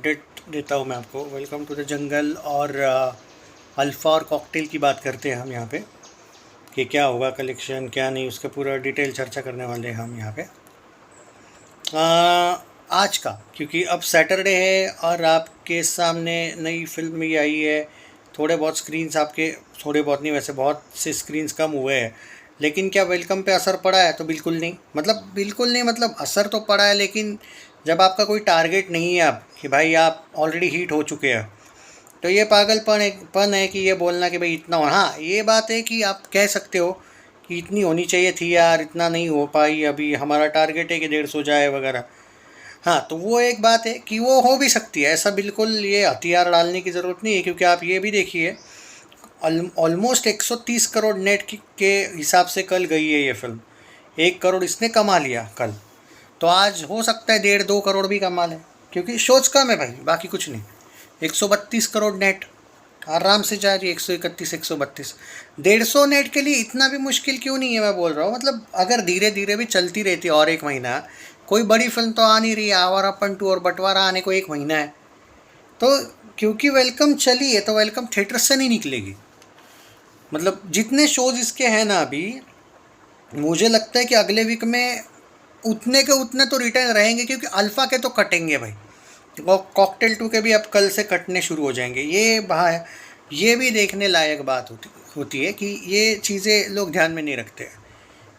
Update देता हूँ मैं आपको। Welcome to the jungle. और अल्फ़ा और कॉकटेल की बात करते हैं हम यहाँ पे कि क्या होगा कलेक्शन क्या नहीं, उसका पूरा डिटेल चर्चा करने वाले हैं हम यहाँ पे आज का, क्योंकि अब सैटरडे है और आपके सामने नई फिल्म भी आई है। थोड़े बहुत स्क्रीन्स आपके, थोड़े बहुत नहीं वैसे बहुत से स्क्रीन्स कम हुए हैं, लेकिन क्या वेलकम पे असर पड़ा है? तो बिल्कुल नहीं। बिल्कुल नहीं, मतलब असर तो पड़ा है, लेकिन जब आपका कोई टारगेट नहीं है आप कि भाई आप ऑलरेडी हीट हो चुके हैं, तो ये पागलपन है कि ये बोलना कि भाई इतना हो। हाँ, ये बात है कि आप कह सकते हो कि इतनी होनी चाहिए थी यार, इतना नहीं हो पाई, अभी हमारा टारगेट है कि 150 जाए वगैरह। हाँ, तो वो एक बात है कि वो हो भी सकती है ऐसा, बिल्कुल ये हथियार डालने की ज़रूरत नहीं है, क्योंकि आप ये भी देखिए ऑलमोस्ट 130 करोड़ नेट के हिसाब से कल गई है ये फिल्म। 1 करोड़ इसने कमा लिया कल, तो आज हो सकता है 1.5-2 करोड़ भी कमा लें, क्योंकि शोज कम है भाई, बाकी कुछ नहीं। 132 करोड़ नेट आराम से जा रही है, 131, 132। 150 नेट के लिए इतना भी मुश्किल क्यों नहीं है, मैं बोल रहा हूँ। मतलब अगर धीरे धीरे भी चलती रहती और 1 महीना, कोई बड़ी फिल्म तो आ नहीं रही है, आवारापन 2 और बंटवारा आने को 1 महीना है, तो क्योंकि वेलकम चली है तो वेलकम थिएटर से नहीं निकलेगी। मतलब जितने शोज इसके हैं ना अभी, मुझे लगता है कि अगले वीक में उतने के उतने तो रिटर्न रहेंगे, क्योंकि अल्फ़ा के तो कटेंगे भाई, और कॉकटेल 2 के भी अब कल से कटने शुरू हो जाएंगे। ये भी देखने लायक बात होती है कि ये चीज़ें लोग ध्यान में नहीं रखते हैं।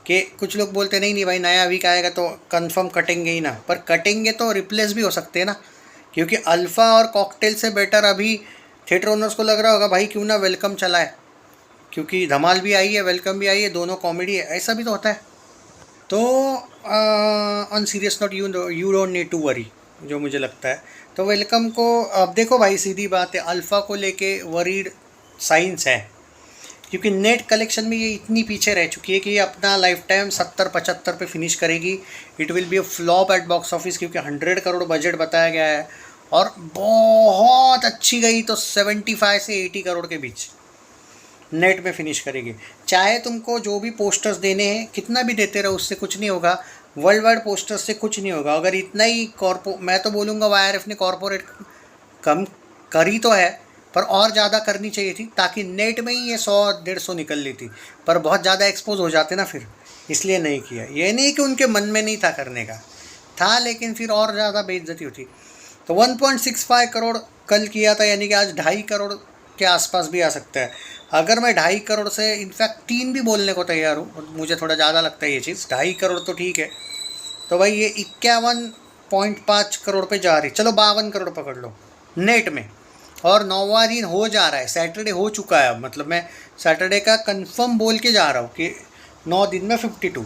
कि कुछ लोग बोलते नहीं नहीं भाई, नया वीक आएगा तो कंफर्म कटेंगे ही ना, पर कटेंगे तो रिप्लेस भी हो सकते हैं ना, क्योंकि अल्फ़ा और कॉकटेल से बेटर अभी थिएटर ओनर्स को लग रहा होगा भाई क्यों ना वेलकम चला है, क्योंकि धमाल भी आई है, वेलकम भी आई है, दोनों कॉमेडी है, ऐसा भी तो होता है। तो on serious note, you don't need to worry, जो मुझे लगता है। तो वेलकम को अब देखो भाई, सीधी बात है, अल्फ़ा को लेके वरीड साइंस है, क्योंकि नेट कलेक्शन में ये इतनी पीछे रह चुकी है कि ये अपना लाइफ टाइम 70-75 पे फिनिश करेगी। It will be a flop at box office, क्योंकि 100 करोड़ बजट बताया गया है, और बहुत अच्छी गई तो 75 से 80 करोड़ के बीच नेट में फिनिश करेगी। चाहे तुमको जो भी पोस्टर्स देने हैं कितना भी देते रहो, उससे कुछ नहीं होगा। वर्ल्ड वाइड पोस्टर्स से कुछ नहीं होगा। अगर इतना ही मैं तो बोलूँगा YRF ने कॉरपोरेट कम करी तो है, पर और ज़्यादा करनी चाहिए थी, ताकि नेट में ही ये 100-150 निकल लेती, पर बहुत ज़्यादा एक्सपोज हो जाते ना फिर, इसलिए नहीं किया। ये नहीं कि उनके मन में नहीं था करने का, था, लेकिन फिर और ज़्यादा बेइज्जती होती। तो 1.65 करोड़ कल किया था, यानी कि आज 2.5 करोड़ के आसपास भी आ सकता है। अगर मैं 2.5 करोड़ से इनफैक्ट 3 भी बोलने को तैयार हूँ, मुझे थोड़ा ज़्यादा लगता है ये चीज़, 2.5 करोड़ तो ठीक है, तो भाई ये 51.5 करोड़ पे जा रही, चलो 52 करोड़ पकड़ लो नेट में, और 9वां दिन हो जा रहा है, सैटरडे हो चुका है। अब मतलब मैं सैटरडे का कंफर्म बोल के जा रहा हूँ कि 9 दिन में 52,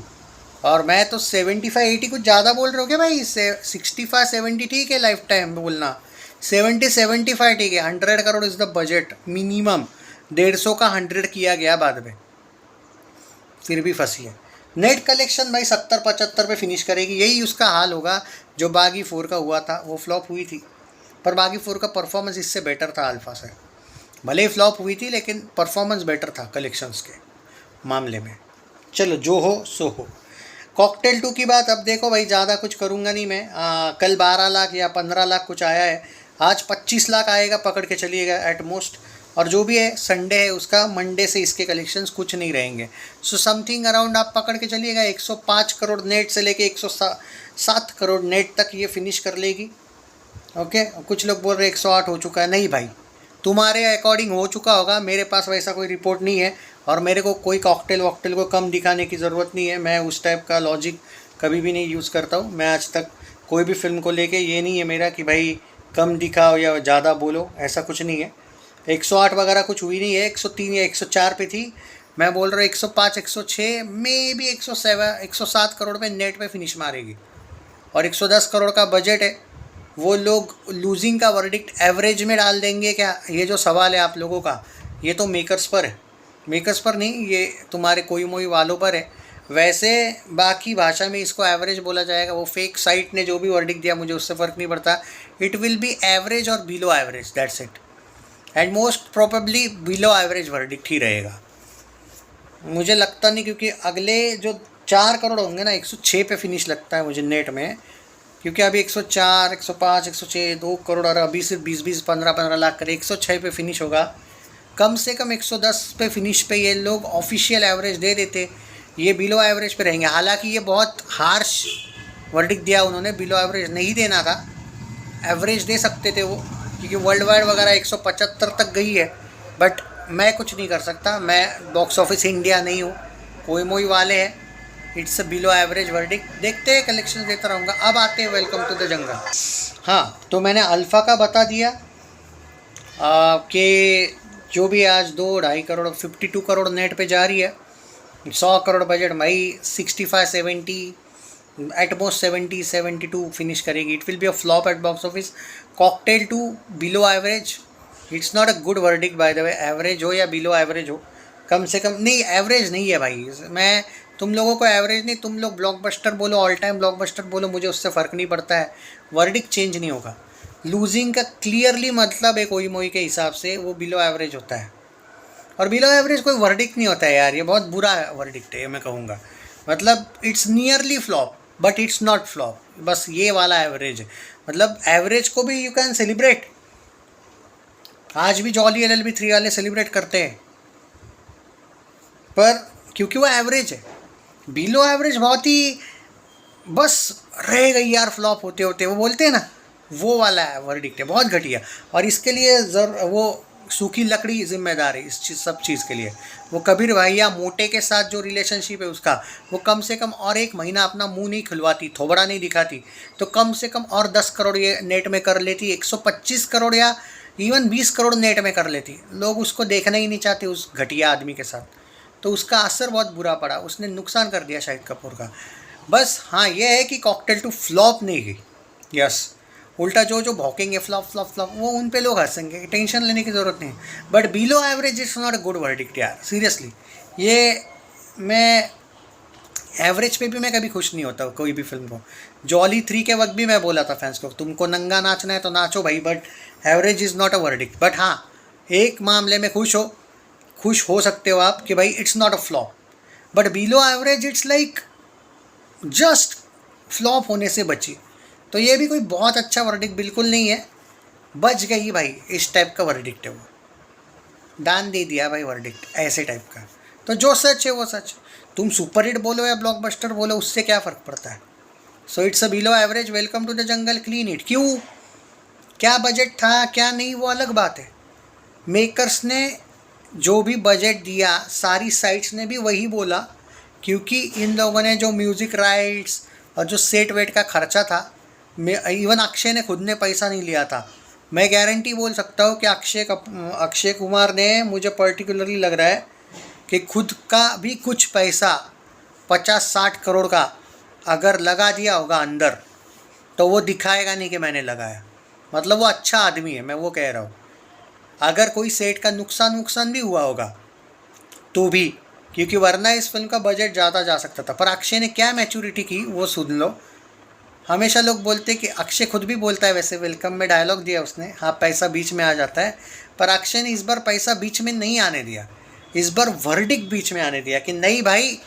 और मैं तो 75-80 कुछ ज़्यादा बोल रहे हो क्या भाई? 65-70 ठीक है लाइफ टाइम बोलना, 70-75 ठीक है। 100 crore is the budget minimum, 150 का 100 किया गया बाद में, फिर भी फंसी है। नेट कलेक्शन भाई 70-75 पे फिनिश करेगी, यही उसका हाल होगा जो बागी 4 का हुआ था। वो फ्लॉप हुई थी, पर बागी 4 का परफॉर्मेंस इससे बेटर था अल्फ़ा से। भले ही फ्लॉप हुई थी, लेकिन परफॉर्मेंस बेटर था कलेक्शंस के मामले में। चलो जो हो सो हो। कॉकटेल 2 की बात, अब देखो भाई, ज़्यादा कुछ करूँगा नहीं मैं। कल 12 लाख या 15 लाख कुछ आया है, आज 25 लाख आएगा पकड़ के चलिएगा एट मोस्ट। और जो भी है संडे है उसका, मंडे से इसके कलेक्शंस कुछ नहीं रहेंगे। सो समथिंग अराउंड आप पकड़ के चलिएगा 105 करोड़ नेट से लेके 107 करोड़ नेट तक ये फिनिश कर लेगी। ओके, कुछ लोग बोल रहे 108 हो चुका है, नहीं भाई, तुम्हारे अकॉर्डिंग हो चुका होगा, मेरे पास वैसा कोई रिपोर्ट नहीं है, और मेरे को कोई कॉकटेल वॉकटेल को कम दिखाने की ज़रूरत नहीं है। मैं उस टाइप का लॉजिक कभी भी नहीं यूज़ करता हूँ। मैं आज तक कोई भी फिल्म को लेके ये नहीं है मेरा कि भाई कम दिखाओ या ज़्यादा बोलो, ऐसा कुछ नहीं है। 108 वगैरह कुछ हुई नहीं है, 103 या 104 पे थी। मैं बोल रहा हूँ 105, 106 में भी 107 करोड़ पे नेट पे फिनिश मारेगी, और 110 करोड़ का बजट है। वो लोग लूजिंग का वर्डिक्ट एवरेज में डाल देंगे क्या? ये जो सवाल है आप लोगों का, ये तो मेकर्स पर है, मेकर्स पर नहीं, ये तुम्हारे कोई मोई वालों पर है। वैसे बाकी भाषा में इसको एवरेज बोला जाएगा। वो फेक साइट ने जो भी वर्डिक्ट दिया, मुझे उससे फ़र्क नहीं पड़ता। इट विल बी एवरेज और below average, that's it, and most probably below average verdict ही रहेगा। मुझे लगता नहीं, क्योंकि अगले जो 4 करोड़ होंगे ना, 106 पे फिनिश लगता है मुझे नेट में, क्योंकि अभी 104, 105, 106, 2 करोड़, और अभी सिर्फ 20-20, 15-15 लाख कर 106 पे फिनिश होगा। कम से कम 110 पे फिनिश पे ये लोग ऑफिशियल एवरेज दे देते, ये बिलो एवरेज पे रहेंगे। हालांकि ये बहुत हार्श वर्डिक्ट दिया उन्होंने, बिलो एवरेज नहीं देना था, एवरेज दे सकते थे वो, क्योंकि वर्ल्ड वाइड वगैरह 175 तक गई है। बट मैं कुछ नहीं कर सकता, मैं बॉक्स ऑफिस इंडिया नहीं हूँ, कोई मोई वाले हैं, it's a below average verdict. देखते हैं, कलेक्शन देता रहूँगा। अब आते हैं वेलकम टू द जंगल। हाँ, तो मैंने अल्फ़ा का बता दिया कि जो भी आज 2-2.5 करोड़, 52 करोड़ नेट पे जा रही है। 100 करोड़ बजट, भाई 65-70 एट मोस्ट 70-72 फिनिश करेगी। It will be a flop at box office. Cocktail 2 below average, it's not a good verdict by the way. Average हो या बिलो एवरेज हो, कम से कम नहीं, एवरेज नहीं है भाई। मैं तुम लोगों को एवरेज नहीं, तुम लोग ब्लॉकबस्टर बोलो, ऑल टाइम ब्लॉकबस्टर बोलो, मुझे उससे फ़र्क नहीं पड़ता है, वर्डिक्ट चेंज नहीं होगा। लूजिंग का क्लियरली मतलब है कोई मोई के हिसाब से वो बिलो एवरेज होता है, और बिलो एवरेज कोई वर्डिक्ट नहीं होता है यार, ये बहुत बुरा वर्डिक्ट है, ये मैं कहूँगा। मतलब it's nearly flop but it's not flop, बस ये वाला एवरेज है। मतलब एवरेज को भी यू कैन सेलिब्रेट। आज भी जॉली LLB 3 वाले सेलिब्रेट करते हैं, पर क्योंकि वो एवरेज है। बिलो एवरेज बहुत ही बस रह गई यार फ्लॉप होते होते, वो बोलते हैं ना, वो वाला है वर्डिक्ट है, बहुत घटिया। और इसके लिए वो सूखी लकड़ी जिम्मेदार है इस सब चीज़ के लिए। वो कबीर भैया मोटे के साथ जो रिलेशनशिप है उसका, वो कम से कम और 1 महीना अपना मुंह नहीं खुलवाती, थोबड़ा नहीं दिखाती, तो कम से कम और 10 करोड़ ये नेट में कर लेती, 125 करोड़ या इवन 20 करोड़ नेट में कर लेती। लोग उसको देखना ही नहीं चाहते उस घटिया आदमी के साथ, तो उसका असर बहुत बुरा पड़ा, उसने नुकसान कर दिया शाहिद कपूर का। बस हाँ, ये है कि कॉकटेल 2 फ्लॉप नहीं गई, यस। उल्टा जो भौंकेंगे फ्लॉप फ्लॉप फ्लॉप, वो उन पे लोग हंसेंगे, टेंशन लेने की ज़रूरत नहीं। But below average it's not a good verdict यार, सीरियसली। ये मैं एवरेज पे भी मैं कभी खुश नहीं होता कोई भी फिल्म को। जॉली 3 के वक्त भी मैं बोला था फैंस को, तुमको नंगा नाचना है तो नाचो भाई, but average is not a verdict. But हाँ, एक मामले में खुश हो सकते हो आप कि भाई it's not a flop. But below average it's like just flop होने से बची, तो ये भी कोई बहुत अच्छा वर्डिक्ट बिल्कुल नहीं है। बच गई भाई, इस टाइप का वर्डिक्ट है वो, दान दे दिया भाई वर्डिक्ट, ऐसे टाइप का। तो जो सच है वो सच, तुम सुपर हिट बोलो या ब्लॉकबस्टर बोलो, उससे क्या फ़र्क पड़ता है। So it's a below average, welcome to the jungle, clean hit. क्यों, क्या बजट था क्या नहीं, वो अलग बात है। मेकर्स ने जो भी बजट दिया, सारी साइट्स ने भी वही बोला, क्योंकि इन लोगों ने जो म्यूज़िक राइट्स और जो सेट वेट का खर्चा था, इवन अक्षय ने खुद ने पैसा नहीं लिया था। मैं गारंटी बोल सकता हूँ कि अक्षय कुमार ने, मुझे पर्टिकुलरली लग रहा है कि खुद का भी कुछ पैसा 50-60 करोड़ का अगर लगा दिया होगा अंदर, तो वो दिखाएगा नहीं कि मैंने लगाया। मतलब वो अच्छा आदमी है, मैं वो कह रहा हूँ। अगर कोई सेट का नुकसान भी हुआ होगा तो भी, क्योंकि वरना इस फिल्म का बजट ज़्यादा जा सकता था। पर अक्षय ने क्या मैच्योरिटी की वो सुन लो। हमेशा लोग बोलते कि, अक्षय खुद भी बोलता है, वैसे वेलकम में डायलॉग दिया उसने, हाँ पैसा बीच में आ जाता है, पर अक्षय ने इस बार पैसा बीच में नहीं आने दिया, इस बार वर्डिक्ट बीच में आने दिया कि नहीं भाई,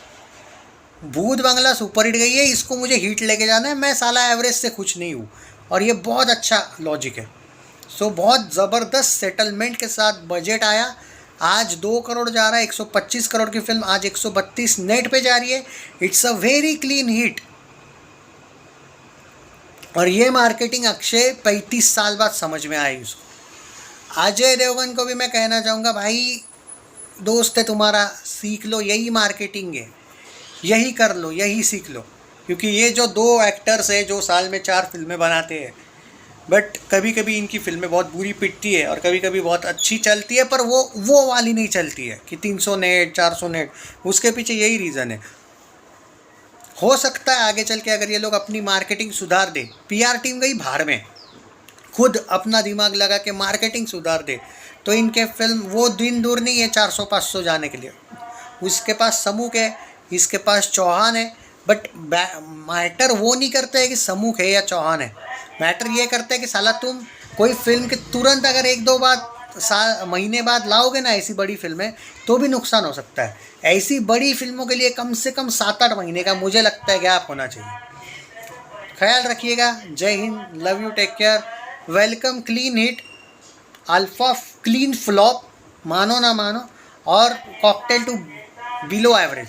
भूत बंगला सुपर हिट गई है, इसको मुझे हिट लेके जाना है, मैं साला एवरेज से खुश नहीं हूँ। और ये बहुत अच्छा लॉजिक है। सो बहुत ज़बरदस्त सेटलमेंट के साथ बजट आया। आज 2 करोड़ जा रहा है, 125 करोड़ की फिल्म आज 132 नेट पे जा रही है। It's a very clean hit. और ये मार्केटिंग अक्षय 35 साल बाद समझ में आई उसको। अजय देवगन को भी मैं कहना चाहूँगा, भाई दोस्त है तुम्हारा, सीख लो, यही मार्केटिंग है, यही कर लो, यही सीख लो। क्योंकि ये जो 2 एक्टर्स हैं जो साल में 4 फिल्में बनाते हैं, बट कभी कभी इनकी फिल्में बहुत बुरी पिटती है और कभी कभी बहुत अच्छी चलती है, पर वो वाली नहीं चलती है कि 300 नेट 400 नेट। उसके पीछे यही रीज़न है। हो सकता है आगे चल के अगर ये लोग अपनी मार्केटिंग सुधार दे, PR टीम गई बाहर में, खुद अपना दिमाग लगा के मार्केटिंग सुधार दे, तो इनके फिल्म वो दिन दूर नहीं है 400-500 जाने के लिए। उसके पास समूह है, इसके पास चौहान है। बट मैटर वो नहीं करता है कि समूह है या चौहान है, मैटर ये करता है कि साला तुम कोई फिल्म के तुरंत अगर 1-2 महीने बाद लाओगे ना ऐसी बड़ी फिल्में, तो भी नुकसान हो सकता है। ऐसी बड़ी फिल्मों के लिए कम से कम 7-8 महीने का मुझे लगता है गैप होना चाहिए। ख्याल रखिएगा। जय Hind, love you, take care, welcome. Clean hit, alpha clean flop, मानो ना मानो, और कॉकटेल टू बिलो एवरेज।